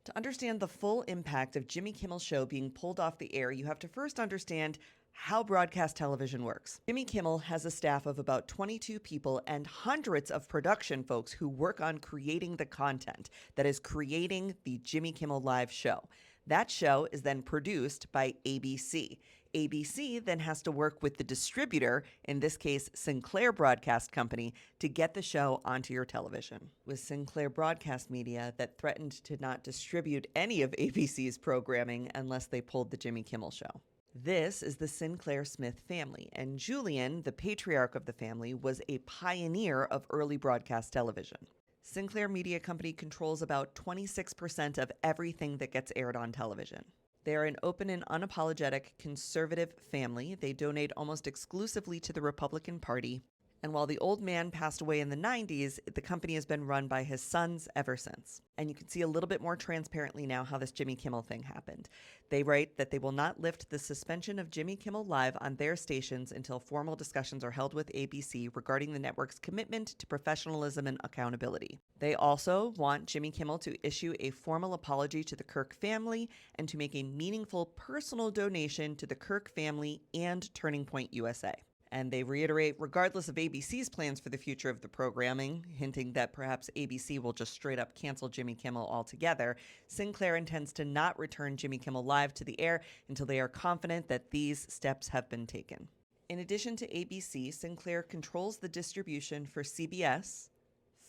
To understand the full impact of Jimmy Kimmel's show being pulled off the air, you have to first understand how broadcast television works. Jimmy Kimmel has a staff of about 22 people and hundreds of production folks who work on creating the content that is creating the Jimmy Kimmel Live show. That show is then produced by ABC. ABC then has to work with the distributor, in this case Sinclair Broadcast Company, to get the show onto your television. It was Sinclair Broadcast Media that threatened to not distribute any of ABC's programming unless they pulled the Jimmy Kimmel show. This is the Sinclair Smith family, and Julian, the patriarch of the family, was a pioneer of early broadcast television. Sinclair Media Company controls about 26% of everything that gets aired on television. They are an open and unapologetic conservative family. They donate almost exclusively to the Republican Party. And while the old man passed away in the 90s, the company has been run by his sons ever since. And you can see a little bit more transparently now how this Jimmy Kimmel thing happened. They write that they will not lift the suspension of Jimmy Kimmel Live on their stations until formal discussions are held with ABC regarding the network's commitment to professionalism and accountability. They also want Jimmy Kimmel to issue a formal apology to the Kirk family and to make a meaningful personal donation to the Kirk family and Turning Point USA. And they reiterate, regardless of ABC's plans for the future of the programming, hinting that perhaps ABC will just straight up cancel Jimmy Kimmel altogether, Sinclair intends to not return Jimmy Kimmel Live to the air until they are confident that these steps have been taken. In addition to ABC, Sinclair controls the distribution for CBS,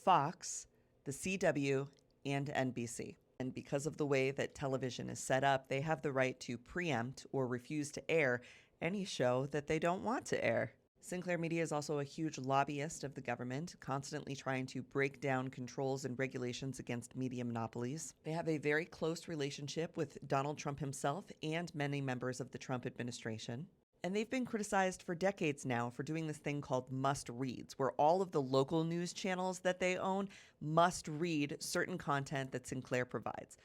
Fox, the CW, and NBC. And because of the way that television is set up, they have the right to preempt or refuse to air any show that they don't want to air. Sinclair Media is also a huge lobbyist of the government, constantly trying to break down controls and regulations against media monopolies. They have a very close relationship with Donald Trump himself and many members of the Trump administration. And they've been criticized for decades now for doing this thing called must-reads, where all of the local news channels that they own must read certain content that Sinclair provides.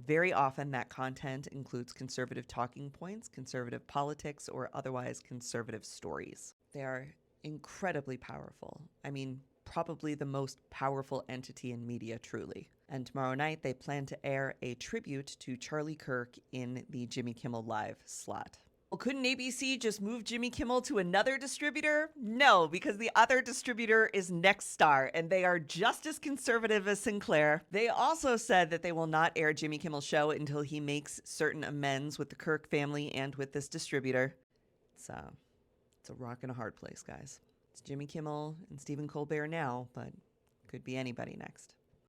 Very often, that content includes conservative talking points, conservative politics, or otherwise conservative stories. They are incredibly powerful. I mean, probably the most powerful entity in media, truly. And tomorrow night, they plan to air a tribute to Charlie Kirk in the Jimmy Kimmel Live slot. Well, couldn't ABC just move Jimmy Kimmel to another distributor? No, because the other distributor is Nexstar, and they are just as conservative as Sinclair. They also said that they will not air Jimmy Kimmel's show until he makes certain amends with the Kirk family and with this distributor. It's a rock and a hard place, guys. It's Jimmy Kimmel and Stephen Colbert now, but could be anybody next.